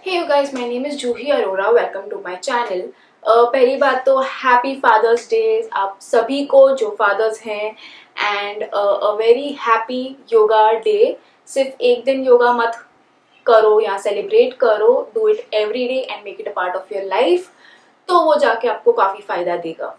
Hey you guys, my name is Juhi Arora. Welcome to my channel. पहली बात तो happy father's day आप सभी को जो फादर्स हैं and a very happy yoga day. सिर्फ एक दिन योगा मत करो या सेलिब्रेट करो, do it every day and make it a part of your life, तो वो जाके आपको काफ़ी फ़ायदा देगा।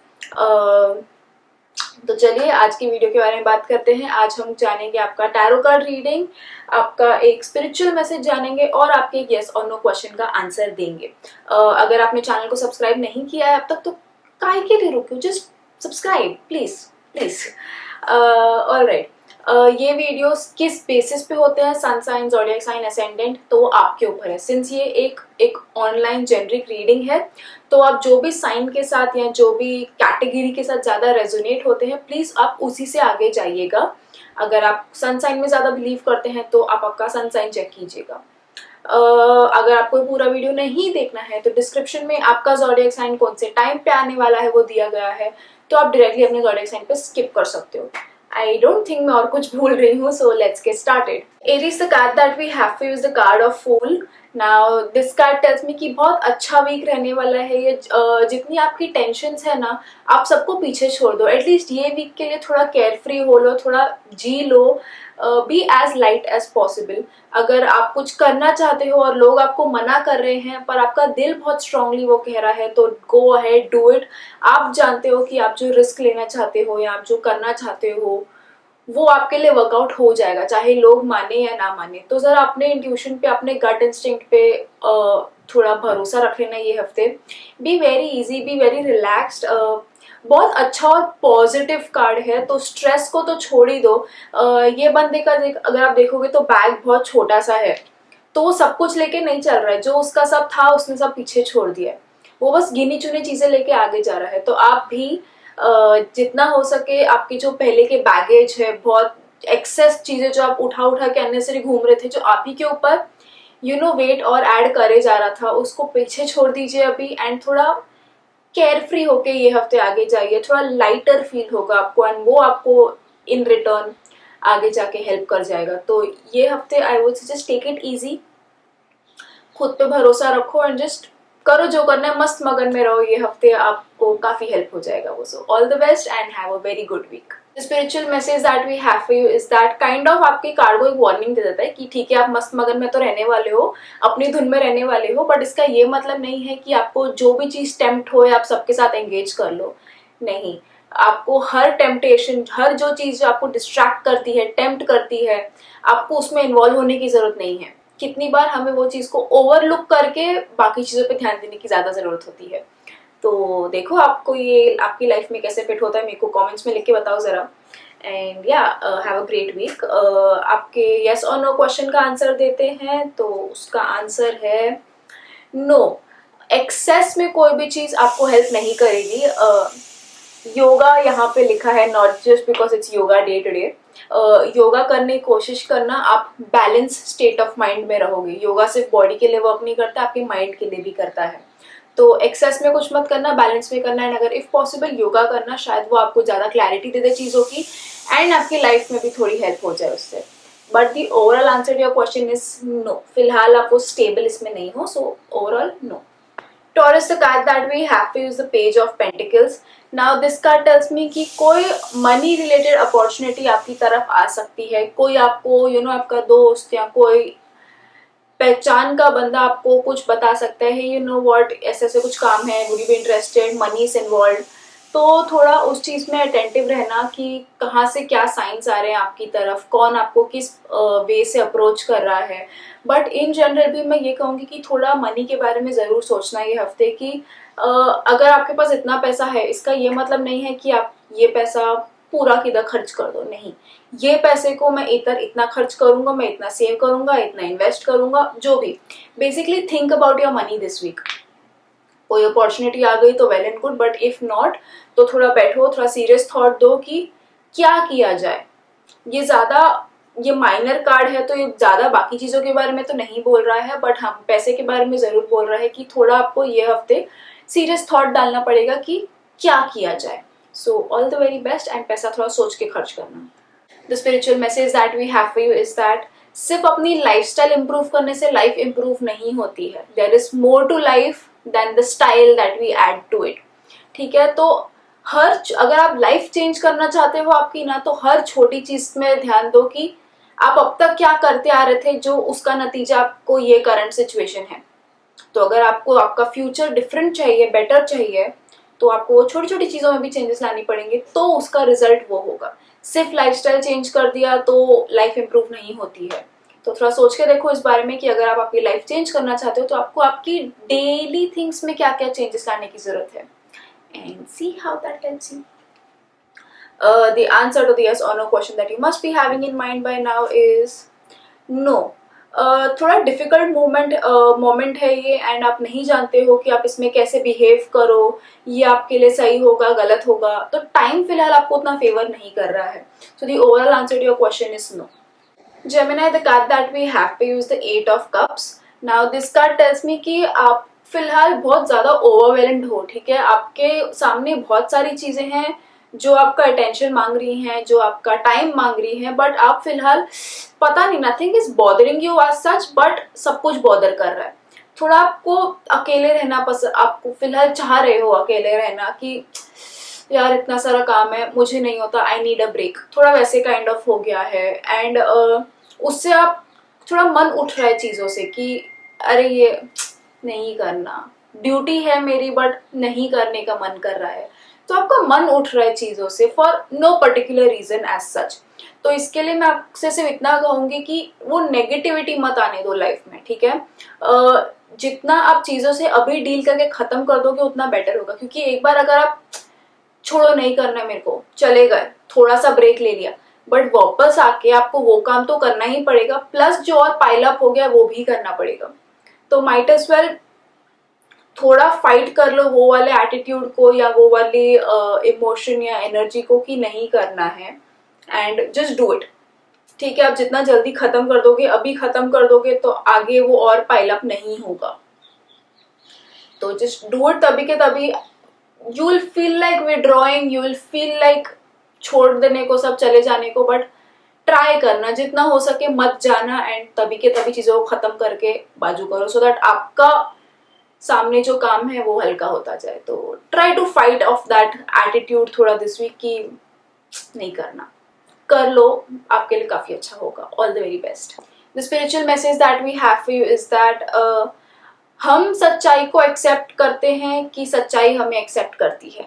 तो चलिए आज की वीडियो के बारे में बात करते हैं। आज हम जानेंगे आपका टैरो कार्ड रीडिंग, आपका एक स्पिरिचुअल मैसेज जानेंगे और आपके एक यस और नो क्वेश्चन का आंसर देंगे। अगर आपने चैनल को सब्सक्राइब नहीं किया है अब तक तो काहे के लिए रुके हो, just subscribe please please. Alright, ये वीडियोस किस बेसिस पे होते हैं, sun sign, zodiac sign, ascendant, तो वो आपके ऊपर है। सिंस ये एक ऑनलाइन जेनरिक रीडिंग है तो आप जो भी साइन के साथ या जो भी कैटेगरी के साथ ज़्यादा रेजोनेट होते हैं प्लीज़ आप उसी से आगे जाइएगा। अगर आप सन साइन में ज़्यादा बिलीव करते हैं तो आप आपका सन साइन चेक कीजिएगा। अगर आपको पूरा वीडियो नहीं देखना है तो डिस्क्रिप्शन में आपका ज़ोडिएक साइन कौन से टाइम पे आने वाला है वो दिया गया है, तो आप डायरेक्टली अपने ज़ोडिएक साइन पे स्किप कर सकते हो। I don't think मैं और कुछ भूल रही हूँ, so let's get started. Aries, the card that we have for you is the card of Fool. Now this card tells me कि बहुत अच्छा वीक रहने वाला है ये। जितनी आपकी टेंशन्स है ना, आप सबको पीछे छोड़ दो। एटलीस्ट ये वीक के लिए थोड़ा केयर फ्री हो लो, थोड़ा जी लो, be as light as possible. अगर आप कुछ करना चाहते हो और लोग आपको मना कर रहे हैं पर आपका दिल बहुत स्ट्रांगली वो कह रहा है तो गो अहेड, डू इट। आप जानते हो कि आप जो रिस्क लेना चाहते हो या आप जो करना चाहते हो वो आपके लिए वर्कआउट हो जाएगा, चाहे लोग माने या ना माने। तो जरा अपने इंट्यूशन पे, अपने गट इंस्टिंक्ट पे थोड़ा भरोसा रख लेना ये हफ्ते। Be very easy, be very relaxed. बहुत अच्छा और पॉजिटिव कार्ड है, तो स्ट्रेस को तो छोड़ ही दो। ये बंदे का अगर आप देखोगे तो बैग बहुत छोटा सा है, तो वो सब कुछ लेके नहीं चल रहा है। जो उसका सब था उसने सब पीछे छोड़ दिया है, वो बस गिनी चुनी चीजें लेके आगे जा रहा है। तो आप भी जितना हो सके आपकी जो पहले के बैगेज है, बहुत एक्सेस चीजें जो आप उठा उठा के अननेसेसरी घूम रहे थे, जो आप ही के ऊपर वेट और ऐड करे जा रहा था, उसको पीछे छोड़ दीजिए अभी एंड थोड़ा केयर फ्री होके ये हफ्ते आगे जाइए। थोड़ा लाइटर फील होगा आपको एंड वो आपको इन रिटर्न आगे जाके हेल्प कर जाएगा। तो ये हफ्ते I would suggest take it easy, खुद पे भरोसा रखो एंड जस्ट करो जो करना है, मस्त मगन में रहो। ये हफ्ते आपको काफी हेल्प हो जाएगा वो। So all the best and have a very good week. The spiritual message that we have for you is that kind of आपके कार्ड को एक वार्निंग दे देता है कि ठीक है आप मस्त मगन में तो रहने वाले हो, अपनी धुन में रहने वाले हो, बट इसका ये मतलब नहीं है कि आपको जो भी चीज टेम्प्ट हो आप सबके साथ एंगेज कर लो। नहीं, आपको हर टेम्पटेशन, हर जो चीज आपको डिस्ट्रैक्ट करती है, टेम्प्ट करती है, आपको उसमें इन्वॉल्व होने की जरूरत नहीं है। कितनी बार हमें वो चीज को ओवरलुक करके बाकी चीजों पे ध्यान देने की ज्यादा जरूरत होती है। तो देखो आपको ये आपकी लाइफ में कैसे फिट होता है, मेरे को कमेंट्स में लिख के बताओ जरा। एंड या हैव अ ग्रेट वीक। आपके यस और नो क्वेश्चन का आंसर देते हैं, तो उसका आंसर है नो। एक्सेस में कोई भी चीज आपको हेल्प नहीं करेगी। योगा यहाँ पे लिखा है, not just because it's yoga day today. Yoga करने की कोशिश करना, आप बैलेंस स्टेट ऑफ माइंड में रहोगे। योगा सिर्फ बॉडी के लिए वर्क नहीं करता, आपके माइंड के लिए भी करता है। तो एक्सेस में कुछ मत करना, बैलेंस में करना, एंड अगर इफ पॉसिबल योगा करना, शायद वो आपको ज्यादा क्लैरिटी दे दे चीजों की एंड आपकी लाइफ में भी थोड़ी हेल्प हो जाए उससे। But the overall answer your question is no. फिलहाल आप वो स्टेबल इसमें नहीं हो, so overall no. Taurus, the card that we have to use the Page of Pentacles. Now this card tells me कि कोई मनी रिलेटेड अपॉर्चुनिटी आपकी तरफ आ सकती है। कोई आपको आपका दोस्त या कोई पहचान का बंदा आपको कुछ बता सकता है, व्हाट ऐसे ऐसे कुछ काम है, would you be interested, money is involve. तो थोड़ा उस चीज में अटेंटिव रहना कि कहाँ से क्या साइंस आ रहे हैं आपकी तरफ, कौन आपको किस वे से अप्रोच कर रहा है। बट इन जनरल भी मैं ये कहूँगी कि थोड़ा मनी के बारे में ज़रूर सोचना ये हफ्ते कि अगर आपके पास इतना पैसा है, इसका ये मतलब नहीं है कि आप ये पैसा पूरा किधर खर्च कर दो। नहीं, ये पैसे को मैं इधर इतना खर्च करूंगा, मैं इतना सेव करूंगा, इतना इन्वेस्ट करूंगा, जो भी। Basically think about your money this week. कोई अपॉर्चुनिटी आ गई तो well and good, but if not तो थोड़ा बैठो, थोड़ा सीरियस थॉट दो कि क्या किया जाए। ये माइनर कार्ड है तो ये ज्यादा बाकी चीजों के बारे में तो नहीं बोल रहा है, बट हाँ पैसे के बारे में जरूर बोल रहा है कि थोड़ा आपको ये हफ्ते सीरियस थॉट डालना पड़ेगा कि क्या किया जाए। सो all the very best and पैसा थोड़ा सोच के खर्च करना। The spiritual message that we have for you is that सिर्फ अपनी लाइफस्टाइल इंप्रूव करने से लाइफ इंप्रूव नहीं होती है. There is more to life than the style that we add to it. ठीक है, तो अगर आप लाइफ चेंज करना चाहते हो आपकी ना, तो हर छोटी चीज में ध्यान दो कि आप अब तक क्या करते आ रहे थे जो उसका नतीजा आपको ये करंट सिचुएशन है. तो अगर आपको आपका फ्यूचर डिफरेंट चाहिए, बेटर चाहिए, तो आपको वो छोटी छोटी चीजों में भी चेंजेस लानी पड़ेंगे, तो उसका रिजल्ट वो होगा. सिर्फ लाइफस्टाइल चेंज कर दिया तो लाइफ इंप्रूव नहीं होती है. तो थोड़ा सोच के देखो इस बारे में कि अगर आप आपकी लाइफ चेंज करना चाहते हो तो आपको आपकी डेली थिंग्स में क्या क्या चेंजेस लाने की जरूरत है. And see how that helps you. The answer to the yes or no question that you must be having in mind by now is no. थोड़ा डिफिकल्ट मोमेंट है ये, एंड आप नहीं जानते हो कि आप इसमें कैसे बिहेव करो, ये आपके लिए सही होगा गलत होगा, तो टाइम फिलहाल आपको उतना फेवर नहीं कर रहा है. So the overall answer to your question is no. Gemini, the card that we have to use the 8 of cups. Now this card tells me कि आप फिलहाल बहुत ज्यादा ओवरवेल्म्ड हो. ठीक है, आपके सामने बहुत सारी चीजें हैं जो आपका अटेंशन मांग रही हैं, जो आपका टाइम मांग रही हैं, बट आप फिलहाल पता नहीं, nothing is bothering you as such, but सब कुछ बॉदर कर रहा है. थोड़ा आपको अकेले रहना पसंद, आपको फिलहाल चाह रहे हो अकेले रहना कि यार इतना सारा काम है, मुझे नहीं होता, आई नीड अ ब्रेक, थोड़ा वैसे काइंड ऑफ हो गया है. एंड उससे आप थोड़ा मन उठ रहा है चीजों से कि अरे ये नहीं करना, ड्यूटी है मेरी बट नहीं करने का मन कर रहा है. तो आपका मन उठ रहा है चीजों से for no particular reason as such. तो इसके लिए मैं आपसे सिर्फ इतना कहूंगी कि वो नेगेटिविटी मत आने दो लाइफ में. ठीक है, जितना आप चीजों से अभी डील करके खत्म कर दोगे उतना बेटर होगा. क्योंकि एक बार अगर आप छोड़ो नहीं करना है मेरे को, चले गए, थोड़ा सा ब्रेक ले लिया, बट वापस आके आपको वो काम तो करना ही पड़ेगा, प्लस जो और पाइल अप हो गया वो भी करना पड़ेगा. तो माइट एज वेल थोड़ा फाइट कर लो वो वाले एटीट्यूड को या वो वाली इमोशन या एनर्जी को कि नहीं करना है, एंड जस्ट डू इट. ठीक है, आप जितना जल्दी खत्म कर दोगे, अभी खत्म कर दोगे तो आगे वो और पाइल अप नहीं होगा. तो जस्ट डू इट तभी के तभी. You will feel like withdrawing, you will feel like छोड़ देने को, सब चले जाने को, बट ट्राई करना जितना हो सके, मत जाना, एंड तभी के तभी चीजों को खत्म करके बाजू करो, सो दैट आपका सामने जो काम है वो हल्का होता जाए. तो try to fight off that attitude थोड़ा दिस वीक कि नहीं करना, कर लो, आपके लिए काफी अच्छा होगा. All the very best. The spiritual message that we have for you is that हम सच्चाई को एक्सेप्ट करते हैं कि सच्चाई हमें एक्सेप्ट करती है.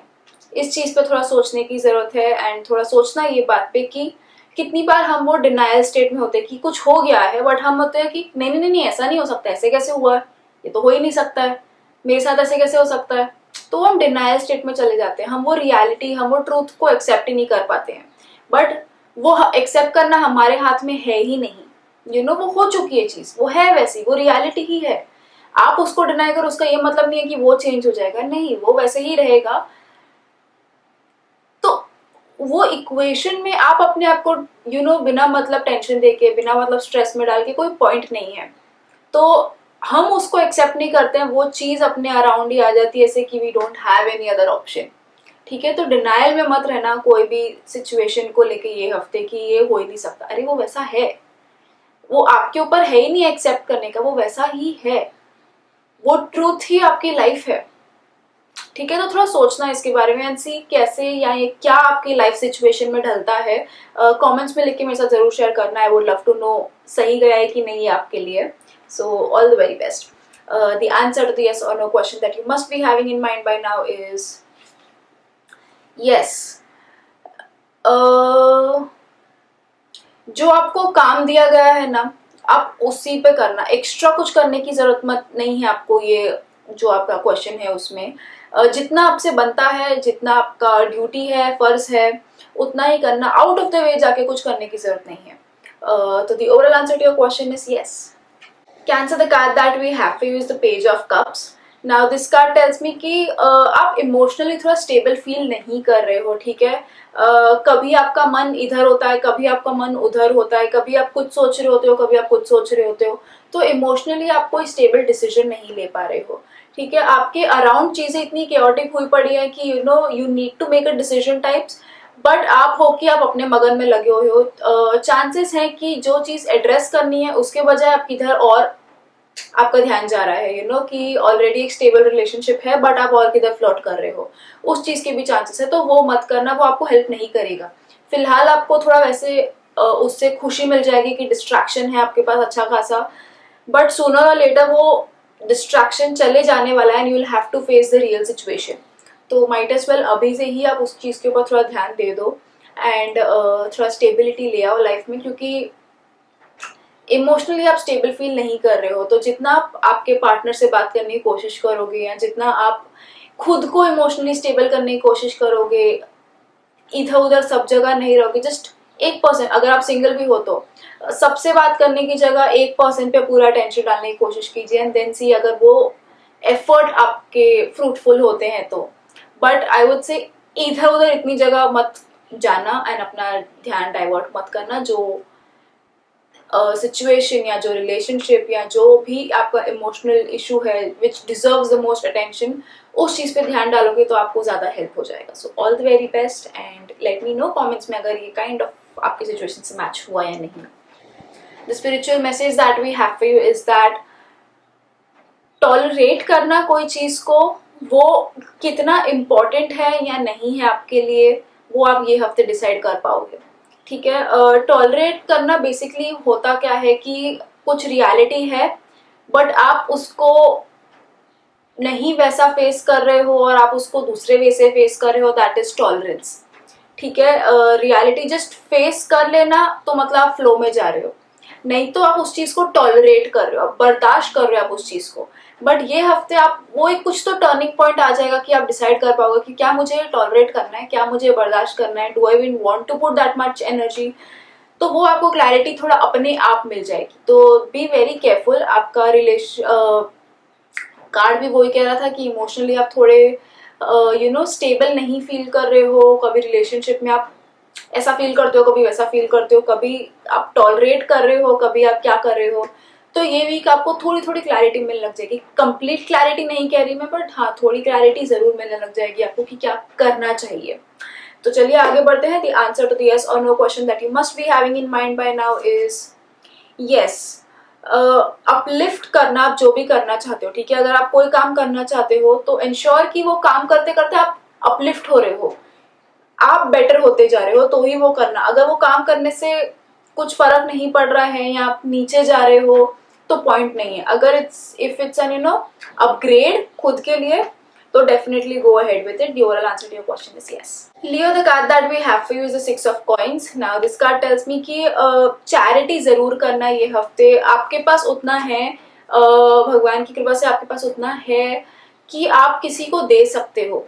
इस चीज पे थोड़ा सोचने की जरूरत है, एंड थोड़ा सोचना ये बात पे कि कितनी बार हम वो डिनायल स्टेट में होते हैं कि कुछ हो गया है, बट हम होते हैं कि नहीं नहीं नहीं ऐसा नहीं हो सकता, ऐसे कैसे हुआ है, ये तो हो ही नहीं सकता है, मेरे साथ ऐसे कैसे हो सकता है. तो हम डिनायल स्टेट में चले जाते हैं, हम वो रियलिटी, हम वो ट्रूथ को एक्सेप्ट ही नहीं कर पाते हैं. बट वो एक्सेप्ट करना हमारे हाथ में है ही नहीं. यू नो, वो हो चुकी है चीज, वो है वैसी, वो रियलिटी ही है. आप उसको डिनाई करो, उसका ये मतलब नहीं है कि वो चेंज हो जाएगा, नहीं, वो वैसे ही रहेगा. तो वो इक्वेशन में आप अपने आप को यू नो बिना मतलब टेंशन देके, बिना मतलब स्ट्रेस में डाल के कोई पॉइंट नहीं है. तो हम उसको एक्सेप्ट नहीं करते हैं, वो चीज अपने अराउंड ही आ जाती है ऐसे कि we don't have any other option. ठीक है, तो डिनाइल में मत रहना कोई भी सिचुएशन को लेके ये हफ्ते कि ये हो ही नहीं सकता. अरे वो वैसा है, वो आपके ऊपर है ही नहीं एक्सेप्ट करने का, वो वैसा ही है, वो ट्रूथ ही आपकी लाइफ है. ठीक है, तो थोड़ा सोचना इसके बारे में एंड सी कैसे या ये क्या आपकी लाइफ सिचुएशन में ढलता है. कमेंट्स में लिख के मेरे साथ जरूर शेयर करना. I would love to know सही गया है कि नहीं है आपके लिए. So all the very best. The answer to the yes और no question that you must be having in mind by now is yes. जो आपको काम दिया गया है ना, आप उसी पे करना, एक्स्ट्रा कुछ करने की जरूरत मत नहीं है आपको. ये जो आपका क्वेश्चन है उसमें जितना आपसे बनता है, जितना आपका ड्यूटी है, फर्ज है, उतना ही करना. आउट ऑफ द वे जाके कुछ करने की जरूरत नहीं है. तो the overall answer to your question is yes. Cancer, the card that we have for you is the Page of Cups. Now this card tells me कि आप इमोशनली थोड़ा स्टेबल फील नहीं कर रहे हो. ठीक है, कभी आपका मन इधर होता है, कभी आपका मन उधर होता है, कभी आप कुछ सोच रहे होते हो, कभी आप कुछ सोच रहे होते हो. तो इमोशनली आप कोई स्टेबल डिसीजन नहीं ले पा रहे हो. ठीक है, आपके अराउंड चीजें इतनी केओटिक हुई पड़ी है कि you know you need to make a decision types, but आप हो कि आप अपने मगन में लगे हुए हो, चांसेस हैं कि जो चीज एड्रेस करनी है उसके बजाय आप किधर और आपका ध्यान जा रहा है, कि ऑलरेडी एक स्टेबल रिलेशनशिप है बट आप और किधर फ्लर्ट कर रहे हो, उस चीज के भी चांसेस है। तो वो मत करना, वो आपको हेल्प नहीं करेगा। फिलहाल आपको थोड़ा वैसे उससे खुशी मिल जाएगी कि डिस्ट्रैक्शन है आपके पास अच्छा खासा, बट सूनर और लेटर वो डिस्ट्रैक्शन चले जाने वाला है and you will have to face the real situation. तो माइट एज वेल अभी से ही आप उस चीज के ऊपर थोड़ा ध्यान दे दो एंड थोड़ा स्टेबिलिटी ले आओ लाइफ में, क्योंकि इमोशनली आप स्टेबल फील नहीं कर रहे हो। तो जितना आप आपके पार्टनर से बात करने की कोशिश करोगे या जितना आप खुद को इमोशनली स्टेबल करने की कोशिश करोगे, इधर उधर सब जगह नहीं रहोगे, जस्ट 1%, अगर आप सिंगल भी हो तो सबसे बात करने की जगह 1% पे पूरा टेंशन डालने की कोशिश कीजिए एंड देन सी अगर वो एफर्ट आपके फ्रूटफुल होते हैं तो। बट आई वुड से इधर उधर इतनी जगह मत जाना एंड अपना ध्यान डाइवर्ट मत करना। जो सिचुएशन या जो रिलेशनशिप या जो भी आपका इमोशनल इशू है विच डिजर्व्स द मोस्ट अटेंशन, उस चीज पे ध्यान डालोगे तो आपको ज्यादा हेल्प हो जाएगा। So all the very best and let me know comments में अगर ये काइंड ऑफ आपकी सिचुएशन से मैच हुआ या नहीं। The spiritual message that we have for you is that tolerate करना कोई चीज को, वो कितना इम्पोर्टेंट है या नहीं है आपके लिए, वो आप ये हफ्ते डिसाइड कर पाओगे। ठीक है, टॉलरेट करना बेसिकली होता क्या है कि कुछ रियलिटी है बट आप उसको नहीं वैसा फेस कर रहे हो और आप उसको दूसरे वे से फेस कर रहे हो, दैट इज टॉलरेंस। ठीक है, रियलिटी जस्ट फेस कर लेना तो मतलब आप फ्लो में जा रहे हो, नहीं तो आप उस चीज को टॉलरेट कर रहे हो, आप बर्दाश्त कर रहे हो आप उस चीज को। बट ये हफ्ते आप वो एक कुछ तो टर्निंग पॉइंट आ जाएगा कि आप डिसाइड कर पाओगे कि क्या मुझे टॉलरेट करना है, क्या मुझे बर्दाश्त करना है, do I even want to put that much energy. तो वो आपको क्लैरिटी थोड़ा अपने आप मिल जाएगी। तो बी वेरी केयरफुल। आपका कार्ड भी वही कह रहा था कि इमोशनली आप थोड़े स्टेबल नहीं फील कर रहे हो, कभी रिलेशनशिप में आप ऐसा फील करते हो, कभी वैसा फील करते हो, कभी आप टॉलरेट कर रहे हो, कभी आप क्या कर रहे हो। तो ये वीक आपको थोड़ी थोड़ी क्लैरिटी मिलने लग जाएगी, कंप्लीट क्लैरिटी नहीं कह रही मैं, बट हाँ थोड़ी क्लैरिटी जरूर मिलने लग जाएगी आपको कि क्या करना चाहिए। तो चलिए आगे बढ़ते हैं। The answer to the yes और no question that you must be having in mind by now is yes. Uplift करना, आप जो भी करना चाहते हो, ठीक है, अगर आप कोई काम करना चाहते हो तो इंश्योर कि वो काम करते करते आप अपलिफ्ट हो रहे हो, आप बेटर होते जा रहे हो, तो ही वो करना। अगर वो काम करने से कुछ फर्क नहीं पड़ रहा है या आप नीचे जा रहे हो तो पॉइंट नहीं है। अगर इफ इट्स एन अपग्रेड खुद के लिए, तो definitely go ahead with it. The oral answer to your question is yes. Leo, the card that we have for you is the 6 of coins. Now this card tells me कि charity जरूर करना ये हफ्ते। आपके पास उतना है, भगवान की कृपा से आपके पास उतना है कि आप किसी को दे सकते हो।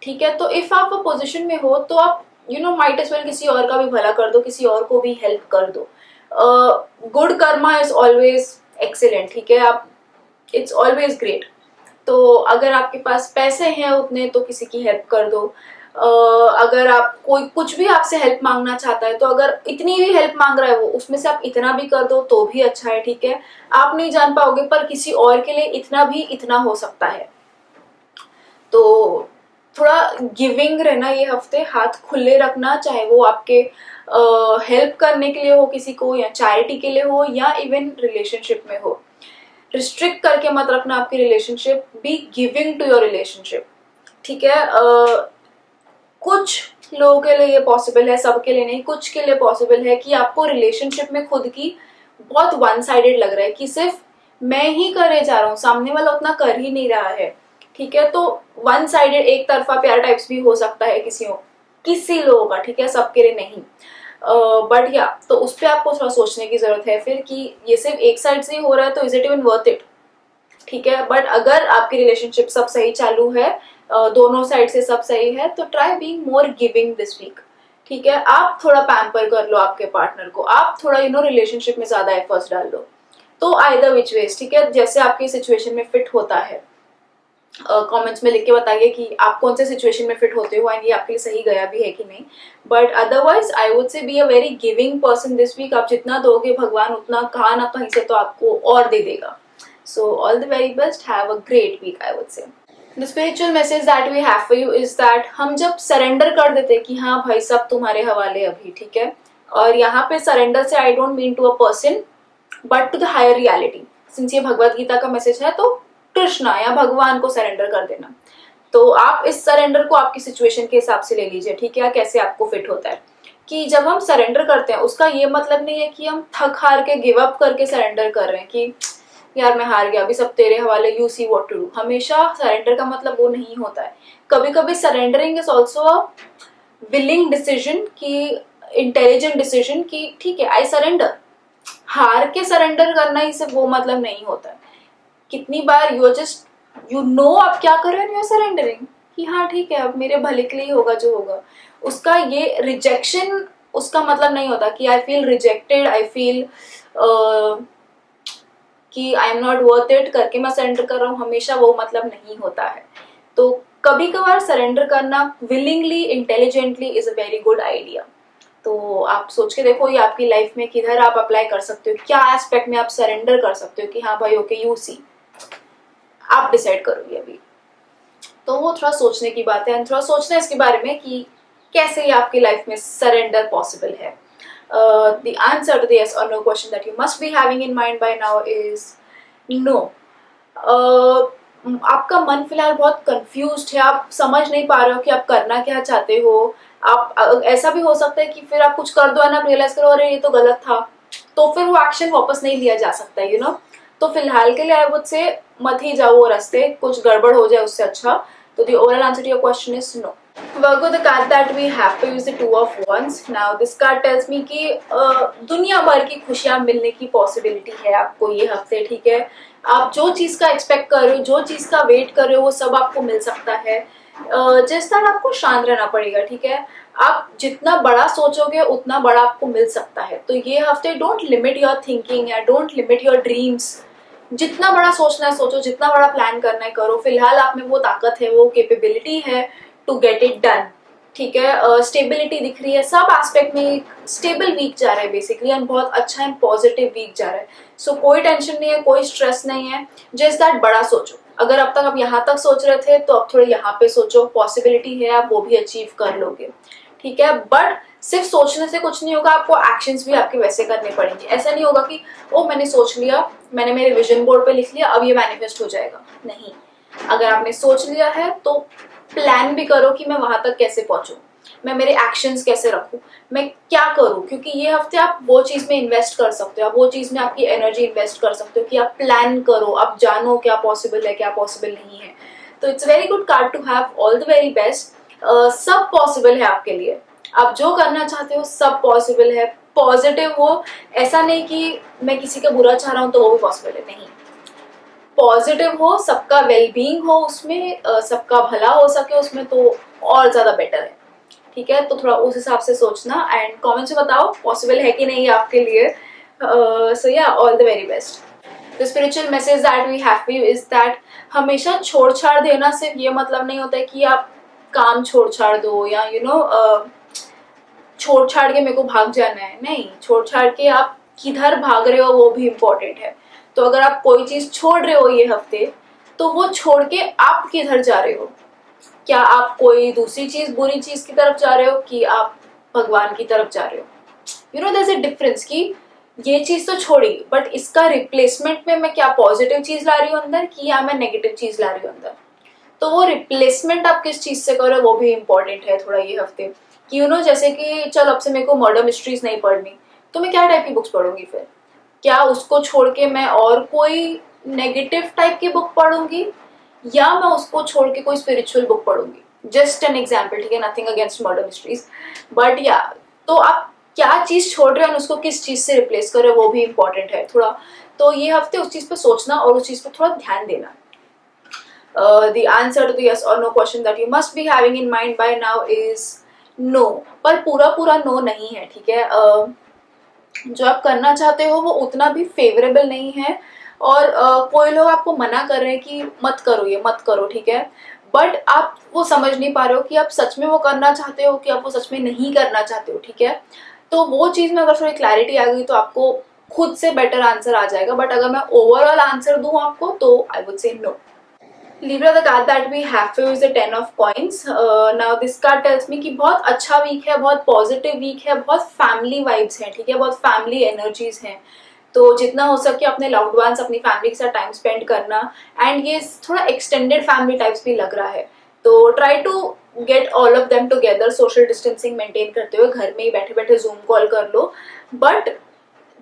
ठीक है, तो इफ आप पोजिशन में हो तो आप माइट एज वेल किसी और का भी भला कर दो, किसी और को भी हेल्प कर दो। Good Karma is always excellent. ठीक है, आप इट्स ऑलवेज ग्रेट। तो अगर आपके पास पैसे हैं उतने तो किसी की हेल्प कर दो। अगर आप कोई कुछ भी आपसे हेल्प मांगना चाहता है तो अगर इतनी भी हेल्प मांग रहा है वो, उसमें से आप इतना भी कर दो तो भी अच्छा है। ठीक है, आप नहीं जान पाओगे पर किसी और के लिए इतना भी इतना हो सकता है। तो थोड़ा गिविंग रहना ये हफ्ते, हाथ खुले रखना, चाहे वो आपके हेल्प करने के लिए हो किसी को, या चैरिटी के लिए हो, या इवन रिलेशनशिप में हो। रिस्ट्रिक्ट करके मत रखना आपकी relationship, be giving to your relationship. ठीक है, कुछ लोगों के लिए ये पॉसिबल है, सबके लिए नहीं, कुछ के लिए पॉसिबल है कि आपको रिलेशनशिप में खुद की बहुत वन साइडेड लग रहा है कि सिर्फ मैं ही करे जा रहा हूँ, सामने वाला उतना कर ही नहीं रहा है। ठीक है, तो वन साइडेड एक तरफा प्यार टाइप्स भी हो सकता है किसी लोगों का। ठीक है, सबके लिए नहीं, बट या तो उस पर आपको थोड़ा सोचने की जरूरत है फिर कि ये सिर्फ एक साइड से ही हो रहा है तो is it even worth it. ठीक है, बट अगर आपकी रिलेशनशिप सब सही चालू है, दोनों साइड से सब सही है, तो try being more giving this week. ठीक है, आप थोड़ा पैम्पर कर लो आपके पार्टनर को, आप थोड़ा रिलेशनशिप में ज्यादा एफर्ट्स डाल लो। तो आइदर विच वेज, ठीक है, जैसे आपकी सिचुएशन में फिट होता है। कमेंट्स में लिख के बताइए कि आप कौन से सिचुएशन में फिट होते हो एंड ये आपके लिए सही गया भी है कि नहीं। But otherwise I would say be a very giving person this week. आप जितना दोगे भगवान उतना कहाँ ना कहीं से तो आपको और दे देगा। So all the very best, have a great week I would say. The spiritual message that we have for you is that हम जब सरेंडर कर देते कि हाँ भाई सब तुम्हारे हवाले अभी, ठीक है, और यहाँ पे सरेंडर से I don't mean to a person but to the higher reality. सिंस ये भगवत गीता का मैसेज है तो कृष्णा या भगवान को सरेंडर कर देना। तो आप इस सरेंडर को आपकी सिचुएशन के हिसाब से ले लीजिए, ठीक है, कैसे आपको फिट होता है। कि जब हम सरेंडर करते हैं उसका ये मतलब नहीं है कि हम थक हार के गिव अप करके सरेंडर कर रहे हैं कि यार मैं हार गया अभी सब तेरे हवाले, you see what to do. हमेशा सरेंडर का मतलब वो नहीं होता है। कभी कभी surrendering is also a willing decision, की इंटेलिजेंट डिसीजन की ठीक है आई सरेंडर। हार के सरेंडर करना ही सिर्फ वो मतलब नहीं होता है। कितनी बार यू जस्ट यू नो आप क्या कर रहे हो, यू आर सरेंडरिंग कि हाँ ठीक है अब मेरे भले के लिए होगा जो होगा। उसका ये रिजेक्शन उसका मतलब नहीं होता कि I feel rejected, I feel कि I am not worth it करके मैं सरेंडर कर रहा हूँ, हमेशा वो मतलब नहीं होता है। तो कभी कभार सरेंडर करना willingly intelligently is a very good idea. तो आप सोच के देखो ये आपकी लाइफ में किधर आप अप्लाई कर सकते हो, क्या एस्पेक्ट में आप सरेंडर कर सकते हो कि हाँ भाई ओके यू सी, आप डिसाइड करोगे अभी। तो वो थोड़ा सोचने की बात है, थोड़ा सोचना है इसके बारे में कि कैसे ये आपकी लाइफ में सरेंडर पॉसिबल है। The answer to the yes or no question that you must be having in mind by now is no. आपका मन फिलहाल बहुत कंफ्यूज्ड है, आप समझ नहीं पा रहे हो कि आप करना क्या चाहते हो। आप ऐसा भी हो सकता है कि फिर आप कुछ कर दो ना, आप रियलाइज करो अरे ये तो गलत था, तो फिर वो एक्शन वापस नहीं लिया जा सकता, यू नो। तो फिलहाल के लिए आई वुड से मत ही जाओ वो रास्ते, कुछ गड़बड़ हो जाए उससे अच्छा। तो the overall answer to your question is no. Virgo, the card that we have to use the Two of Wands. Now this card tells me कि दुनिया भर की खुशियां मिलने की पॉसिबिलिटी है आपको ये हफ्ते, ठीक है। आप जो चीज का एक्सपेक्ट कर रहे हो, जो चीज का वेट कर रहे हो, वो सब आपको मिल सकता है। जिस तरह आपको शांत रहना पड़ेगा, ठीक है। आप जितना बड़ा सोचोगे उतना बड़ा आपको मिल सकता है। तो ये हफ्ते डोंट लिमिट योर थिंकिंग या डोंट लिमिट योर ड्रीम्स। जितना बड़ा सोचना है सोचो, जितना बड़ा प्लान करना है करो। फिलहाल आप में वो ताकत है, वो कैपेबिलिटी है टू गेट इट डन, ठीक है। स्टेबिलिटी दिख रही है सब एस्पेक्ट में, स्टेबल वीक जा रहा है बेसिकली, एंड बहुत अच्छा एंड पॉजिटिव वीक जा रहा है। सो कोई टेंशन नहीं है, कोई स्ट्रेस नहीं है। जस्ट दैट बड़ा सोचो। अगर अब तक आप यहाँ तक सोच रहे थे तो अब थोड़े यहाँ पे सोचो, पॉसिबिलिटी है आप वो भी अचीव कर लोगे, ठीक है। बट सिर्फ सोचने से कुछ नहीं होगा, आपको एक्शंस भी आपके वैसे करने पड़ेंगे। ऐसा नहीं होगा कि ओ मैंने सोच लिया, मैंने मेरे विजन बोर्ड पे लिख लिया, अब ये मैनिफेस्ट हो जाएगा, नहीं। अगर आपने सोच लिया है तो प्लान भी करो कि मैं वहां तक कैसे पहुंचूं, मैं मेरे एक्शंस कैसे रखूं, मैं क्या करूं। क्योंकि ये हफ्ते आप वो चीज में इन्वेस्ट कर सकते हो, आप वो चीज में आपकी एनर्जी इन्वेस्ट कर सकते हो कि आप प्लान करो, आप जानो क्या पॉसिबल है क्या पॉसिबल नहीं है। तो it's very good card to have, all the very best. सब पॉसिबल है आपके लिए, आप जो करना चाहते हो सब पॉसिबल है। पॉजिटिव हो, ऐसा नहीं कि मैं किसी का बुरा चाह रहा हूं तो वो भी पॉसिबल है, नहीं। पॉजिटिव हो, सबका वेलबींग हो उसमें, सबका भला हो सके उसमें, तो और ज्यादा बेटर है, ठीक है। तो थोड़ा उस हिसाब से सोचना एंड कमेंट्स में बताओ पॉसिबल है कि नहीं आपके लिए। So yeah all the very best. The spiritual message that we have for you is that हमेशा छोड़ छाड़ देना सिर्फ ये मतलब नहीं होता है कि आप काम छोड़ छाड़ दो या यू नो छोड़ छाड़ के मेरे को भाग जाना है, नहीं। छोड़ छाड़ के आप किधर भाग रहे हो वो भी इम्पोर्टेंट है। तो अगर आप कोई चीज छोड़ रहे हो ये हफ्ते, तो वो छोड़ के आप किधर जा रहे हो। क्या आप कोई दूसरी चीज, बुरी चीज की तरफ जा रहे हो कि आप भगवान की तरफ जा रहे हो। You know there is a difference कि ये चीज तो छोड़ी बट इसका रिप्लेसमेंट में मैं क्या पॉजिटिव चीज ला रही हूँ अंदर कि या मैं नेगेटिव चीज ला रही हूँ अंदर। तो वो रिप्लेसमेंट आप किस चीज से करो वो भी इम्पोर्टेंट है थोड़ा ये हफ्ते। कि यू नो जैसे कि चल अब से मेरे को मर्डर मिस्ट्रीज नहीं पढ़नी, तो मैं क्या टाइप की बुक्स पढ़ूंगी फिर। क्या उसको छोड़ के मैं और कोई नेगेटिव टाइप की बुक पढ़ूंगी, या मैं उसको छोड़ के कोई स्पिरिचुअल बुक पढ़ूंगी। जस्ट एन एग्जाम्पल, ठीक है, nothing against murder mysteries, but या तो आप क्या चीज छोड़ रहे हो और उसको किस चीज से रिप्लेस कर रहे हो वो भी इम्पोर्टेंट है थोड़ा। तो ये हफ्ते उस चीज पे सोचना और उस चीज पे थोड़ा ध्यान देना। The answer to the yes or no question that you must be having in mind by now is no. पर पूरा पूरा no नहीं है, ठीक है। जो आप करना चाहते हो वो उतना भी फेवरेबल नहीं है, और कोई लोग आपको मना कर रहे हैं कि मत करो ये मत करो, ठीक है। बट आप वो समझ नहीं पा रहे हो कि आप सच में वो करना चाहते हो कि आप वो सच में नहीं करना चाहते हो, ठीक है। तो वो चीज में अगर थोड़ी क्लैरिटी आ गई तो आपको खुद से बेटर आंसर आ जाएगा। बट अगर मैं ओवरऑल आंसर दूं आपको तो I would say no. Libra, the card that we have for you is the 10 of coins. Now this card tells me कि बहुत अच्छा वीक है, बहुत पॉजिटिव वीक है, बहुत फैमिली वाइब्स हैं, ठीक है, बहुत फैमिली एनर्जीज हैं. तो जितना हो सके अपने लव्ड वंस, अपनी फैमिली के साथ टाइम स्पेंड करना. एंड ये थोड़ा एक्सटेंडेड फैमिली टाइप्स भी लग रहा है. तो try to get all of them together, social distancing maintain करते हुए घर में ही बैठे बैठे जूम कॉल कर लो. बट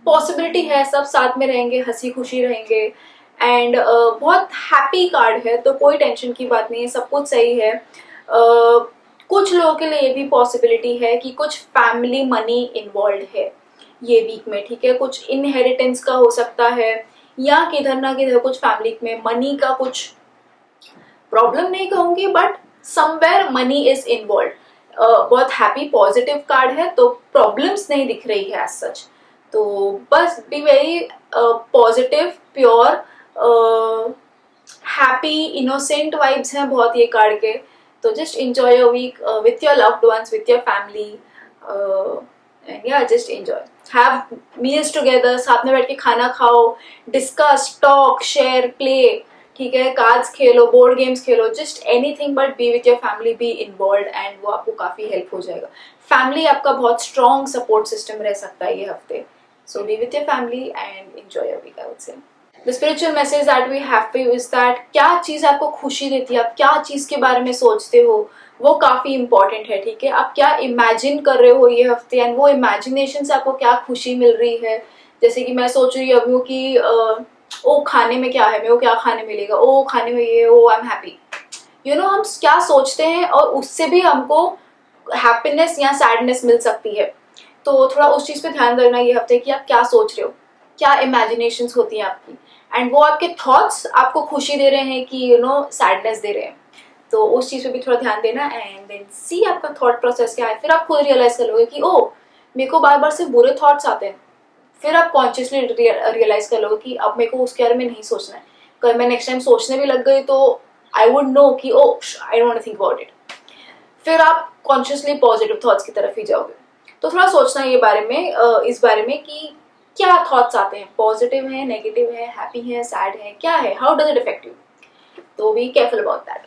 पॉसिबिलिटी है सब साथ में रहेंगे, हंसी खुशी रहेंगे. एंड बहुत हैप्पी कार्ड है, तो कोई टेंशन की बात नहीं है, सब कुछ सही है. कुछ लोगों के लिए ये भी पॉसिबिलिटी है कि कुछ फैमिली मनी इन्वॉल्व है ये वीक में, ठीक है. कुछ इनहेरिटेंस का हो सकता है, या किधर ना किधर कुछ फैमिली में मनी का कुछ प्रॉब्लम नहीं कहूंगी, but somewhere money is involve. बहुत हैप्पी पॉजिटिव कार्ड है, तो प्रॉब्लम्स नहीं दिख रही है एज सच. तो बस be very positive, pure, happy, innocent vibes हैं बहुत ये कार्ड के. तो just enjoy your week with your loved ones, with your family, and या just enjoy. Have meals together, साथ में बैठ के खाना खाओ, डिस्कस, टॉक, शेयर, प्ले, ठीक है, cards Khelo, board games Khelo, just anything but B with your family, be involve, and वो आपको काफी हेल्प हो जाएगा. फैमिली आपका बहुत स्ट्रॉन्ग सपोर्ट सिस्टम रह सकता है ये हफ्ते. So be with your family and enjoy your week, I would say. The spiritual message that we have for you is that क्या चीज़ आपको खुशी देती है, आप क्या चीज़ के बारे में सोचते हो, वो काफ़ी इंपॉर्टेंट है, ठीक है. आप क्या इमेजिन कर रहे हो ये हफ्ते, एंड वो इमेजिनेशन से आपको क्या खुशी मिल रही है. जैसे कि मैं सोच रही हूँ कि ओ खाने में क्या है, मेरे को क्या खाने मिलेगा, ओ खाने में ये, oh I am happy. You know, हम क्या सोचते हैं और उससे भी हमको हैप्पीनेस या सैडनेस मिल सकती है. तो थोड़ा उस चीज़ पे ध्यान देना ये हफ्ते कि आप क्या सोच रहे हो, क्या इमेजिनेशंस होती हैं आपकी, एंड वो आपके थॉट्स आपको खुशी दे रहे हैं कि यू नो सैडनेस दे रहे हैं. तो उस चीज़ पे भी थोड़ा ध्यान देना, एंड देन सी आपका थॉट प्रोसेस क्या है. फिर आप खुद रियलाइज कर लोगे कि ओ मेरे को बार बार से बुरे थॉट्स आते हैं. फिर आप कॉन्शियसली रियलाइज कर लोगे कि अब मेरे को उसके बारे में नहीं सोचना है. कल मैं नेक्स्ट टाइम सोचने भी लग गई तो आई वुड नो कि oh I don't want to think about it. फिर आप कॉन्शियसली पॉजिटिव थॉट्स की तरफ ही जाओगे. तो थोड़ा सोचना ये बारे में, इस बारे में कि क्या थॉट्स आते हैं, पॉजिटिव है, नेगेटिव है, हैप्पी है, सैड है, क्या है, how does it affect you. तो be careful about that.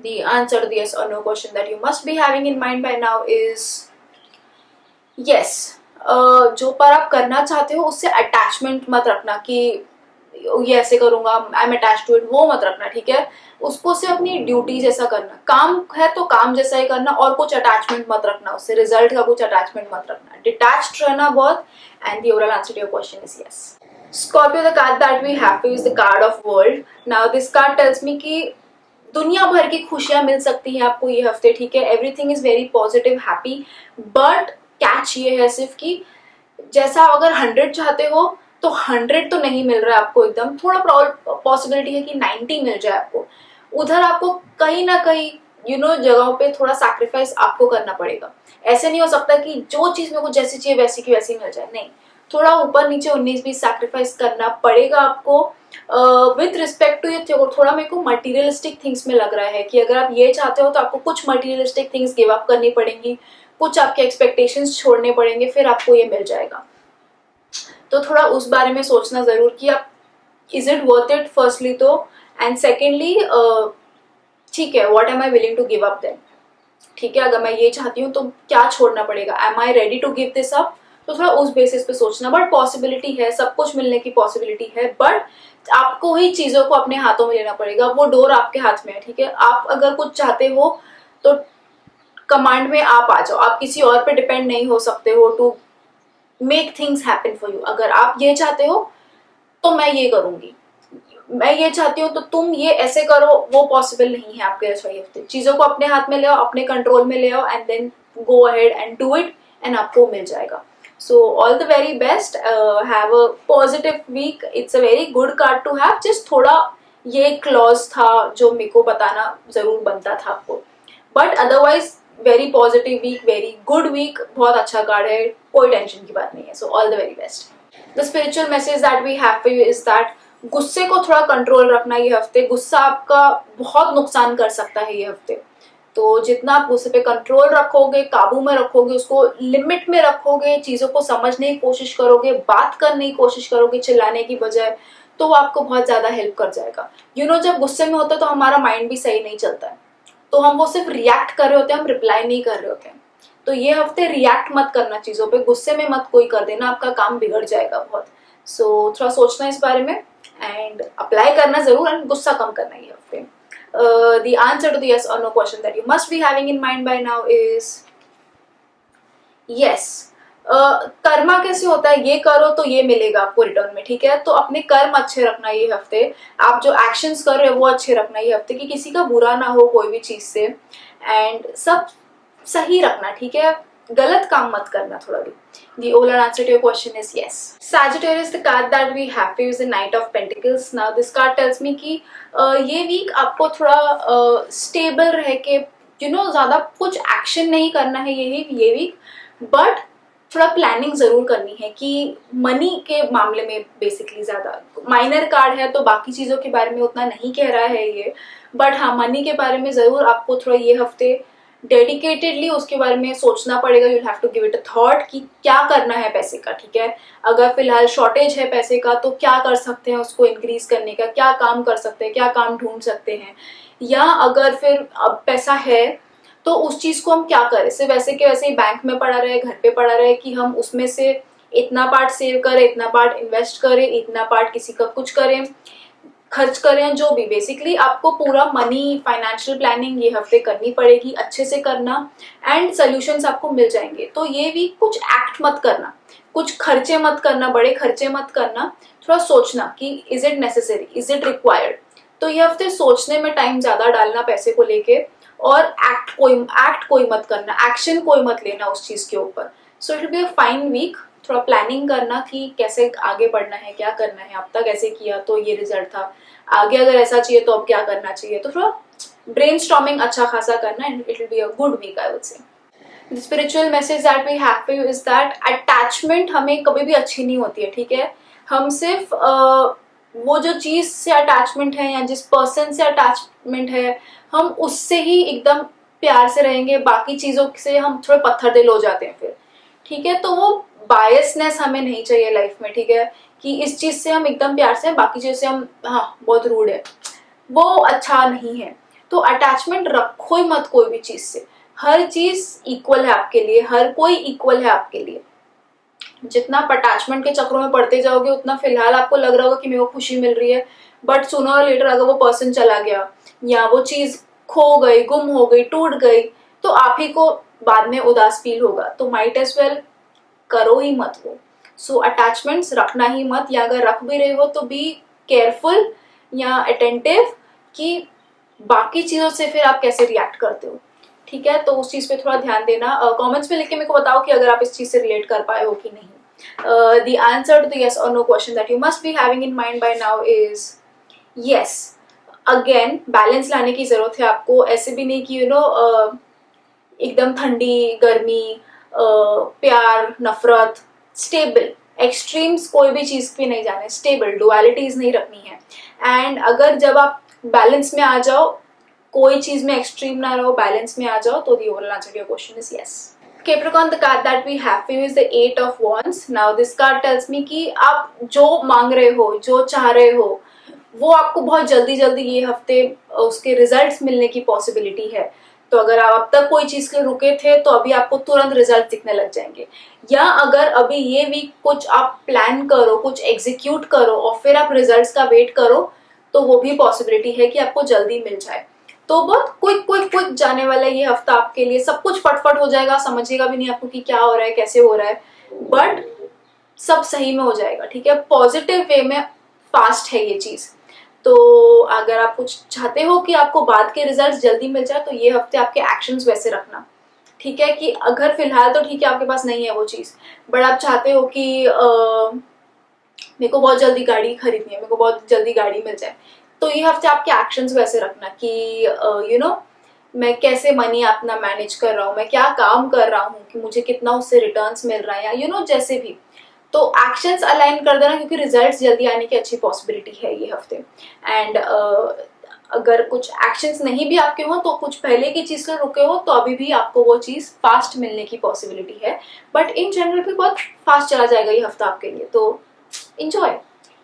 The answer to the yes or no question that you must be having in mind by now is yes. जो पर आप करना चाहते हो उससे अटैचमेंट मत रखना कि ये ऐसे करूंगा, I am attach to it, वो मत रखना, ठीक है. उसको सिर्फ अपनी ड्यूटी जैसा करना, काम है तो काम जैसा ही करना, और कुछ अटैचमेंट मत रखना उससे, रिजल्ट का कुछ अटैचमेंट मत रखना, डिटैच्ड रहना बहुत. And the overall answer to your question is yes. Scorpio, the card that we have is the card of world. Now this card tells me कि दुनिया भर की खुशियां मिल सकती हैं आपको ये हफ्ते, ठीक है. Everything is very positive, happy, but catch ये है सिर्फ कि जैसा अगर 100 चाहते हो तो 100 तो नहीं मिल रहा है आपको एकदम. थोड़ा पॉसिबिलिटी है कि 90 मिल जाए आपको. उधर आपको कहीं ना कहीं यू नो जगहों पे थोड़ा सैक्रिफाइस आपको करना पड़ेगा. ऐसे नहीं हो सकता कि जो चीज मेरे को जैसी चाहिए वैसी की वैसी मिल जाए, नहीं. थोड़ा ऊपर नीचे 19-20 सैक्रिफाइस करना पड़ेगा आपको. विथ रिस्पेक्ट टू ये थोड़ा मेरे को मटीरियलिस्टिक थिंग्स में लग रहा है कि अगर आप ये चाहते हो तो आपको कुछ मटीरियलिस्टिक थिंग्स गिव अप करनी पड़ेंगी, कुछ आपके एक्सपेक्टेशंस छोड़ने पड़ेंगे, फिर आपको ये मिल जाएगा. तो थोड़ा उस बारे में सोचना जरूर कि आप is it worth it firstly तो, एंड सेकेंडली ठीक है what am I willing to give up then, ठीक है. अगर मैं ये चाहती हूँ तो क्या छोड़ना पड़ेगा, am I ready to give this up. तो थोड़ा उस बेसिस पे सोचना. बट पॉसिबिलिटी है, सब कुछ मिलने की पॉसिबिलिटी है, बट आपको ही चीजों को अपने हाथों में लेना पड़ेगा. वो डोर आपके हाथ में है, ठीक है. आप अगर कुछ चाहते हो तो कमांड में आप आ जाओ, आप किसी और पे डिपेंड नहीं हो सकते हो to make things happen for you. अगर आप ये चाहते हो तो मैं ये करूंगी, मैं ये चाहती हूँ तो तुम ये ऐसे करो, वो पॉसिबल नहीं है आपके रसोई हफ्ते. चीजों को अपने हाथ में ले आओ, अपने कंट्रोल में ले आओ, and then go ahead and do it, and आपको मिल जाएगा. So all the very best. Have a positive week. It's a very good card to have. Just थोड़ा ये क्लॉज था जो मेरे को बताना जरूर बनता था आपको. But otherwise very positive week, very good week. बहुत अच्छा कार्ड है, कोई टेंशन की बात नहीं है. So all the very best. The spiritual message that we have for you is that गुस्से को थोड़ा कंट्रोल रखना ये हफ्ते. गुस्सा आपका बहुत नुकसान कर सकता है ये हफ्ते. तो जितना आप गुस्से पे कंट्रोल रखोगे, काबू में रखोगे, उसको लिमिट में रखोगे, चीज़ों को समझने की कोशिश करोगे, बात करने की कोशिश करोगे चिल्लाने की बजाय, तो वो आपको बहुत ज़्यादा हेल्प कर जाएगा। जब गुस्से में होता है तो हमारा माइंड भी सही नहीं चलता है, तो हम वो सिर्फ रिएक्ट कर रहे होते हैं, हम रिप्लाई नहीं कर रहे होते हैं। तो ये हफ्ते रिएक्ट मत करना चीज़ों पे, गुस्से में मत कोई कर देना, आपका काम बिगड़ जाएगा बहुत। सो थोड़ा सोचना इस बारे में एंड अप्लाई करना जरूर, एंड गुस्सा कम करना ये हफ्ते। The answer to the yes or no question that you must be having in mind by now is yes. Karma कैसे होता है, ये करो तो ये मिलेगा आपको रिटर्न में, ठीक है। तो अपने कर्म अच्छे रखना ये हफ्ते, आप जो एक्शंस कर रहे हो वो अच्छे रखना ये हफ्ते, कि किसी का बुरा ना हो कोई भी चीज से, एंड सब सही रखना, ठीक है। गलत काम मत करना थोड़ा भी। The overall answer to your question is yes. Sagittarius, the card that we have is the Knight of Pentacles. Now this card tells me कि ये वीक आपको थोड़ा स्टेबल रह के ज्यादा कुछ एक्शन नहीं करना है ये वीक, बट थोड़ा प्लानिंग जरूर करनी है कि मनी के मामले में बेसिकली ज्यादा माइनर कार्ड है तो बाकी चीजों के बारे में उतना नहीं कह रहा है ये, बट हाँ मनी के बारे में जरूर आपको थोड़ा ये हफ्ते डेडिकेटेडली उसके बारे में सोचना पड़ेगा। You have to give it a thought कि क्या करना है पैसे का, ठीक है। अगर फिलहाल शॉर्टेज है पैसे का तो क्या कर सकते हैं उसको इंक्रीज करने का, क्या काम कर सकते हैं, क्या काम ढूंढ सकते हैं, या अगर फिर अब पैसा है तो उस चीज को हम क्या करें, सिर्फ वैसे के वैसे ही बैंक में पड़ा रहे, घर पे पड़ा रहे, कि हम उसमें से इतना पार्ट सेव करें, इतना पार्ट इन्वेस्ट करें, इतना पार्ट किसी का कुछ करें, खर्च करें, जो भी। बेसिकली आपको पूरा मनी फाइनेंशियल प्लानिंग ये हफ्ते करनी पड़ेगी, अच्छे से करना, एंड सोल्यूशंस आपको मिल जाएंगे। तो ये भी कुछ एक्ट मत करना, कुछ खर्चे मत करना, बड़े खर्चे मत करना, थोड़ा सोचना कि is it necessary, is it required. तो ये हफ्ते सोचने में टाइम ज्यादा डालना पैसे को लेके, और एक्ट कोई मत करना, एक्शन कोई मत लेना उस चीज के ऊपर। So it will be a fine week. थोड़ा प्लानिंग करना कि कैसे आगे बढ़ना है, क्या करना है, अब तक ऐसे किया तो ये रिजल्ट था, आगे अगर ऐसा चाहिए तो अब क्या करना चाहिए। तो थोड़ा ब्रेनस्टॉर्मिंग अच्छा खासा करना, it will be a good week I would say. The spiritual message that we have for you is that attachment हमें कभी भी अच्छी नहीं होती है, ठीक है। हम सिर्फ वो जो चीज से अटैचमेंट है या जिस पर्सन से अटैचमेंट है, हम उससे ही एकदम प्यार से रहेंगे, बाकी चीजों से हम थोड़े पत्थर दिल हो जाते हैं फिर, ठीक है। तो वो बायसनेस हमें नहीं चाहिए लाइफ में, ठीक है, कि इस चीज से हम एकदम प्यार से हैं, बाकी चीज से हम हाँ बहुत रूड है, वो अच्छा नहीं है। तो अटैचमेंट रखो ही मत कोई भी चीज से, हर चीज इक्वल है आपके लिए, हर कोई इक्वल है आपके लिए। जितना आप अटैचमेंट के चक्रों में पड़ते जाओगे उतना फिलहाल आपको लग रहा होगा कि मेरे को खुशी मिल रही है, बट सूनर और लेटर अगर वो पर्सन चला गया या वो चीज खो गई, गुम हो गई, टूट गई, तो आप ही को बाद में उदास फील होगा। तो माइट एज वेल करो ही मत वो। सो अटैचमेंट्स रखना ही मत, या अगर रख भी रहे हो तो बी केयरफुल या अटेंटिव कि बाकी चीजों से फिर आप कैसे रिएक्ट करते हो, ठीक है। तो उस चीज पे थोड़ा ध्यान देना। कमेंट्स में लिख के मेरे को बताओ कि अगर आप इस चीज से रिलेट कर पाए हो कि नहीं। The answer to the yes और no question that you must be having in mind by now is yes. Again balance लाने की जरूरत है आपको, ऐसे भी नहीं कि एकदम ठंडी गर्मी, प्यार नफरत, स्टेबल। एक्सट्रीम्स कोई भी चीज पे नहीं जाना है, स्टेबल, डुअलिटीज नहीं रखनी है। एंड अगर जब आप बैलेंस में आ जाओ, कोई चीज में एक्सट्रीम ना रहो, बैलेंस में आ जाओ, तो the overall answer to your question is yes. Capricorn, the card that we have for you is the Eight of Wands. Now this card tells me कि आप जो मांग रहे हो, जो चाह रहे हो, वो आपको बहुत जल्दी जल्दी ये हफ्ते उसके रिजल्ट्स मिलने की पॉसिबिलिटी है। तो अगर आप अब तक कोई चीज के रुके थे तो अभी आपको तुरंत रिजल्ट दिखने लग जाएंगे, या अगर अभी ये वीक कुछ आप प्लान करो, कुछ एग्जीक्यूट करो और फिर आप रिजल्ट्स का वेट करो, तो वो भी पॉसिबिलिटी है कि आपको जल्दी मिल जाए। तो बहुत क्विक जाने वाला है ये हफ्ता आपके लिए, सब कुछ फटफट हो जाएगा, समझिएगा भी नहीं आपको कि क्या हो रहा है, कैसे हो रहा है, बट सब सही में हो जाएगा, ठीक है। पॉजिटिव वे में फास्ट है ये चीज। तो अगर आप कुछ चाहते हो कि आपको बाद के रिजल्ट्स जल्दी मिल जाए, तो ये हफ्ते आपके एक्शंस वैसे रखना, ठीक है। कि अगर फिलहाल तो ठीक है आपके पास नहीं है वो चीज, बट आप चाहते हो कि मेरे को बहुत जल्दी गाड़ी खरीदनी है, मेरे को बहुत जल्दी गाड़ी मिल जाए, तो ये हफ्ते आपके एक्शंस वैसे रखना कि मैं कैसे मनी अपना मैनेज कर रहा हूँ, मैं क्या काम कर रहा हूँ, कि मुझे कितना उससे रिटर्न्स मिल रहा है, या जैसे भी। तो एक्शंस अलाइन कर देना, क्योंकि रिजल्ट्स जल्दी आने की अच्छी पॉसिबिलिटी है ये हफ्ते। एंड अगर कुछ एक्शंस नहीं भी आपके हो, तो कुछ पहले की चीज से रुके हो, तो अभी भी आपको वो चीज फास्ट मिलने की पॉसिबिलिटी है। बट इन जनरल भी बहुत फास्ट चला जाएगा ये हफ्ता आपके लिए, तो enjoy.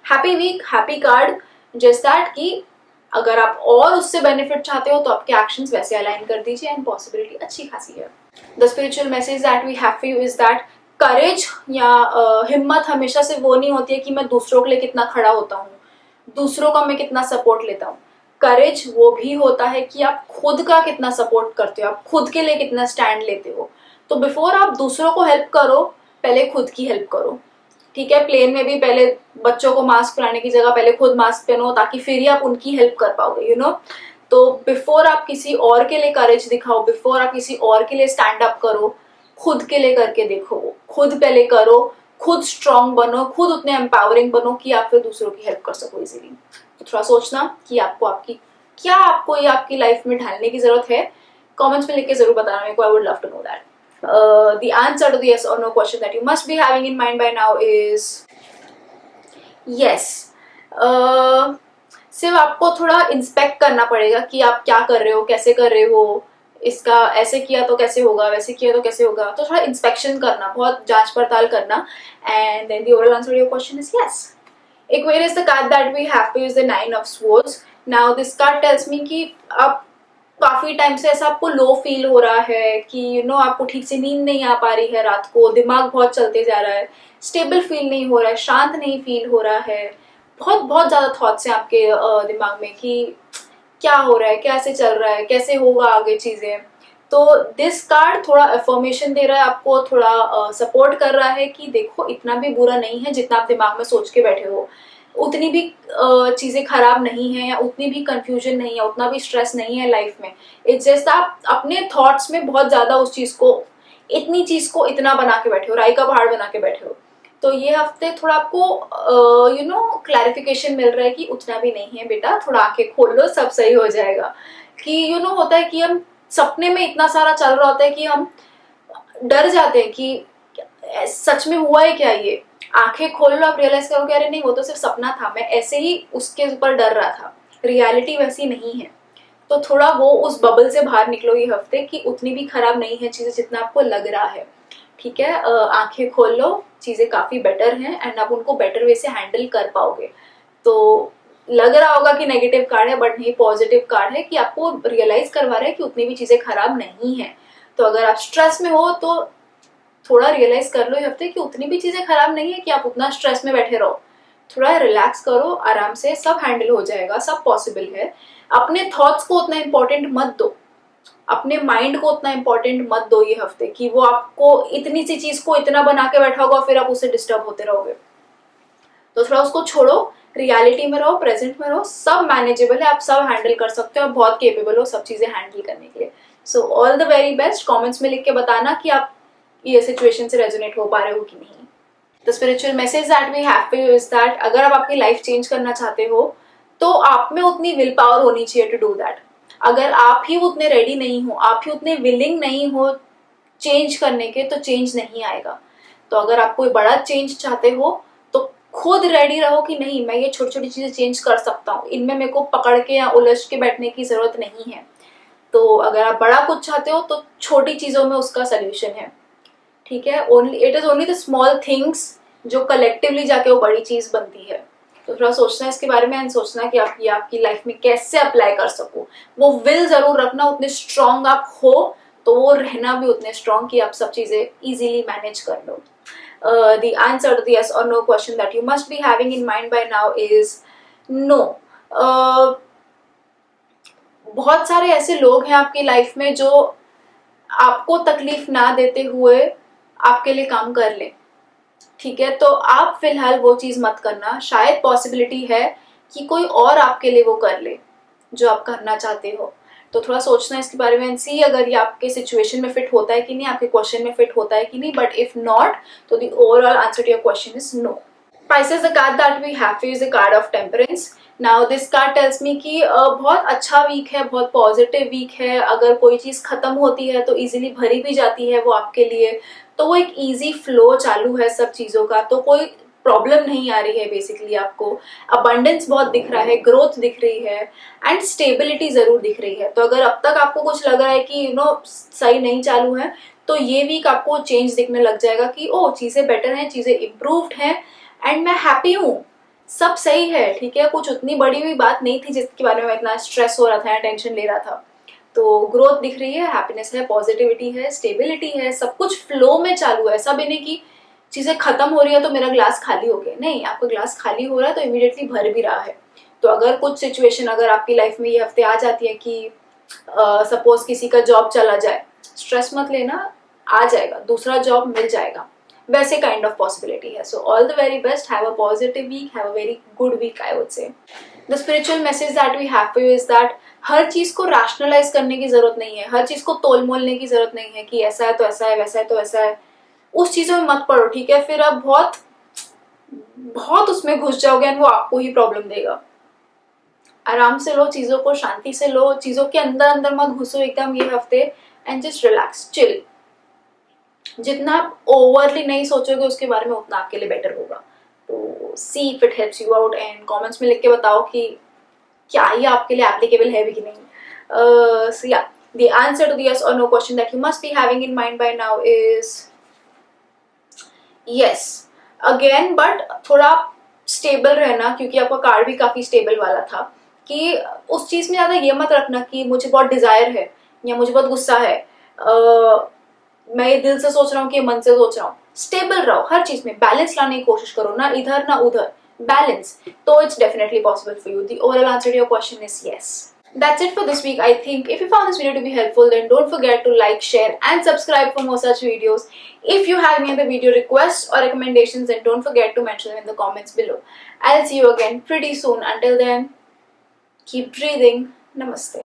Happy week, happy card, just that कि अगर आप और उससे बेनिफिट चाहते हो तो आपके एक्शंस वैसे अलाइन कर दीजिए एंड पॉसिबिलिटी अच्छी खासी है। The spiritual message that we have for you is that courage या हिम्मत हमेशा से वो नहीं होती है कि मैं दूसरों के लिए कितना खड़ा होता हूँ, दूसरों का मैं कितना सपोर्ट लेता हूँ। करेज वो भी होता है कि आप खुद का कितना सपोर्ट करते हो, आप खुद के लिए कितना स्टैंड लेते हो। तो बिफोर आप दूसरों को हेल्प करो, पहले खुद की हेल्प करो। ठीक है, प्लेन में भी पहले बच्चों को मास्क पहनाने की जगह पहले खुद मास्क पहनो, ताकि फिर ही आप उनकी हेल्प कर पाओगे, यू नो। तो बिफोर आप किसी और के लिए करेज दिखाओ, बिफोर आप किसी और के लिए स्टैंड अप करो, खुद के लिए करके देखो। खुद पहले करो, खुद स्ट्रांग बनो, खुद उतने एम्पावरिंग बनो कि आप फिर दूसरों की हेल्प कर सको इजीली। तो थोड़ा सोचना कि आपको आपको ये आपकी लाइफ में ढालने की जरूरत है। कमेंट्स में लिख के जरूर बताना मेरे को, I would love to know that. The answer to the yes or no question that you must be having in mind by now is yes. सिर्फ आपको थोड़ा इंस्पेक्ट करना पड़ेगा कि आप क्या कर रहे हो, कैसे कर रहे हो, इसका ऐसे किया तो कैसे होगा, वैसे किया तो कैसे होगा। तो थोड़ा इंस्पेक्शन करना, बहुत जांच पड़ताल करना। And then the overall answer to your question is yes. Aquarius is the card that we have to use the 9 of Swords. Now this card tells me कि आप काफी टाइम से ऐसा आपको लो फील हो रहा है कि यू नो आपको ठीक से नींद नहीं आ पा रही है, रात को दिमाग बहुत चलते जा रहा है, स्टेबल फील नहीं हो रहा है, शांत नहीं फील हो रहा है, बहुत बहुत ज्यादा थॉट्स हैं आपके दिमाग में कि क्या हो रहा है, कैसे चल रहा है, कैसे होगा आगे चीजें। तो दिस कार्ड थोड़ा अफर्मेशन दे रहा है आपको, थोड़ा सपोर्ट कर रहा है कि देखो इतना भी बुरा नहीं है जितना आप दिमाग में सोच के बैठे हो, उतनी भी चीजें खराब नहीं है, या उतनी भी कंफ्यूजन नहीं है, उतना भी स्ट्रेस नहीं है लाइफ में। इट्स जस्ट आप अपने थॉट्स में बहुत ज्यादा उस चीज को, इतनी चीज को इतना बना के बैठे हो, राई का पहाड़ बना के बैठे हो। तो ये हफ्ते थोड़ा आपको यू नो क्लैरिफिकेशन मिल रहा है कि उतना भी नहीं है बेटा, थोड़ा आंखें खोल लो, सब सही हो जाएगा। कि यू नो होता है कि हम सपने में इतना सारा चल रहा होता है कि हम डर जाते हैं कि सच में हुआ है क्या ये। आंखें खोल लो, आप रियलाइज करो कि अरे नहीं वो तो सिर्फ सपना था, मैं ऐसे ही उसके ऊपर डर रहा था, रियलिटी वैसी नहीं है। तो थोड़ा वो उस बबल से बाहर निकलो ये हफ्ते कि उतनी भी खराब नहीं है चीजें जितना आपको लग रहा है। ठीक है, आंखें खोल लो, चीजें काफी बेटर हैं एंड आप उनको बेटर वे से हैंडल कर पाओगे। तो लग रहा होगा कि नेगेटिव कार्ड है, बट नहीं, पॉजिटिव कार्ड है कि आपको रियलाइज करवा रहा है कि उतनी भी चीजें खराब नहीं है। तो अगर आप स्ट्रेस में हो तो थोड़ा रियलाइज कर लो ये हफ्ते कि उतनी भी चीजें खराब नहीं है कि आप उतना स्ट्रेस में बैठे रहो। थोड़ा रिलैक्स करो, आराम से, सब हैंडल हो जाएगा, सब पॉसिबल है। अपने थॉट्स को उतना इंपॉर्टेंट मत दो, अपने माइंड को उतना इंपॉर्टेंट मत दो ये हफ्ते कि वो आपको इतनी सी चीज को इतना बना के बैठा होगा, फिर आप उससे डिस्टर्ब होते रहोगे। तो थोड़ा उसको छोड़ो, रियलिटी में रहो, प्रेजेंट में रहो, सब मैनेजेबल है, आप सब हैंडल कर सकते हो, आप बहुत केपेबल हो सब चीजें हैंडल करने के लिए। So all the very best. Comments में लिख के बताना कि आप ये सिचुएशन से रेजोनेट हो पा रहे हो कि नहीं। The spiritual message that we have for you is that अगर आप आपकी लाइफ चेंज करना चाहते हो तो आप में उतनी विल पावर होनी चाहिए टू डू दैट। अगर आप ही उतने रेडी नहीं हो, आप ही उतने विलिंग नहीं हो चेंज करने के, तो चेंज नहीं आएगा। तो अगर आप कोई बड़ा चेंज चाहते हो तो खुद रेडी रहो कि नहीं, मैं ये छोटी छोटी चीजें चेंज कर सकता हूँ, इनमें मेरे को पकड़ के या उलझ के बैठने की जरूरत नहीं है। तो अगर आप बड़ा कुछ चाहते हो तो छोटी चीजों में उसका सोल्यूशन है। ठीक है, only it is only the small things जो कलेक्टिवली जाके वो बड़ी चीज बनती है। तो थोड़ा सोचना इसके बारे में एंड सोचना कि आप ये आपकी लाइफ में कैसे अप्लाई कर सको। वो विल जरूर रखना, उतने स्ट्रांग आप हो तो वो रहना भी उतने स्ट्रांग कि आप सब चीजें इजीली मैनेज कर लो। The answer to the yes और no question that you must be having in mind by now is no. बहुत सारे ऐसे लोग हैं आपकी लाइफ में जो आपको तकलीफ ना देते हुए आपके लिए काम कर ले। ठीक है, तो आप फिलहाल वो चीज मत करना। शायद पॉसिबिलिटी है कि कोई और आपके लिए वो कर ले जो आप करना चाहते हो। तो थोड़ा सोचना इसके बारे में, सी अगर ये आपके सिचुएशन में फिट होता है कि नहीं, आपके क्वेश्चन में फिट होता है कि नहीं। बट इफ नॉट तो the overall answer to your question is no. Pisces, the card that we have is a card of temperance. Now this card tells me कि बहुत अच्छा वीक है, बहुत पॉजिटिव वीक है। अगर कोई चीज खत्म होती है तो इजीली भरी भी जाती है वो आपके लिए। तो वो एक इजी फ्लो चालू है सब चीजों का, तो कोई प्रॉब्लम नहीं आ रही है बेसिकली आपको। अबंडेंस बहुत दिख रहा है, ग्रोथ दिख रही है एंड स्टेबिलिटी जरूर दिख रही है। तो अगर अब तक आपको कुछ लग रहा है कि यू नो सही नहीं चालू है, तो ये वीक आपको चेंज दिखने लग जाएगा कि ओ चीजें बेटर हैं, चीजें इम्प्रूव्ड हैं एंड मैं हैप्पी हूँ, सब सही है, ठीक है, कुछ उतनी बड़ी हुई बात नहीं थी जिसके बारे में मैं इतना स्ट्रेस हो रहा था या टेंशन ले रहा था। तो ग्रोथ दिख रही है, हैप्पीनेस है, पॉजिटिविटी है, स्टेबिलिटी है, सब कुछ फ्लो में चालू है। ऐसा भी नहीं कि चीजें खत्म हो रही है तो मेरा ग्लास खाली हो गया, नहीं, आपका ग्लास खाली हो रहा है तो इमीडिएटली भर भी रहा है। तो अगर कुछ सिचुएशन अगर आपकी लाइफ में ये हफ्ते आ जाती है कि सपोज किसी का जॉब चला जाए, स्ट्रेस मत लेना, आ जाएगा, दूसरा जॉब मिल जाएगा, वैसे काइंड ऑफ पॉसिबिलिटी है। So all the very best, have a positive week, have a very good week, I would say. The spiritual message that we have for you is that हर चीज को rationalise करने की जरूरत नहीं है, हर चीज को तोल मोलने की जरूरत नहीं है कि ऐसा है तो ऐसा है, वैसा है तो वैसा है। उस चीजों में मत पड़ो, ठीक है, फिर आप बहुत बहुत उसमें घुस जाओगे एंड वो आपको ही प्रॉब्लम देगा। आराम से लो चीजों को, शांति से लो, चीजों के अंदर अंदर मत घुसो एकदम ये हफ्ते, एंड जस्ट रिलैक्स, चिल। जितना आप ओवरली नहीं सोचोगे उसके बारे में उतना आपके लिए बेटर होगा। तो see if it helps you out and comments में लिख के बताओ कि क्या ये आपके लिए एप्लीकेबल है भी कि नहीं। सो या the answer to the yes or no question that you must be having in mind by now is yes again, but थोड़ा स्टेबल रहना, क्योंकि आपका कार्ड भी काफी स्टेबल वाला था, कि उस चीज में ज्यादा ये मत रखना कि मुझे बहुत डिजायर है या मुझे बहुत गुस्सा है, मैं ये दिल से सोच रहा हूँ कि मन से सोच रहा हूँ। स्टेबल रहो, हर चीज में बैलेंस लाने की कोशिश करो, ना इधर ना उधर, बैलेंस, तो it's definitely possible for you. The overall answer to your question is yes. That's it for this week, I think. If you found this video to be helpful, then don't forget to like, share and subscribe for more such videos. If you have any other video requests or recommendations, then don't forget to mention them in the comments below. I'll see you again pretty soon. Until then, keep breathing. Namaste.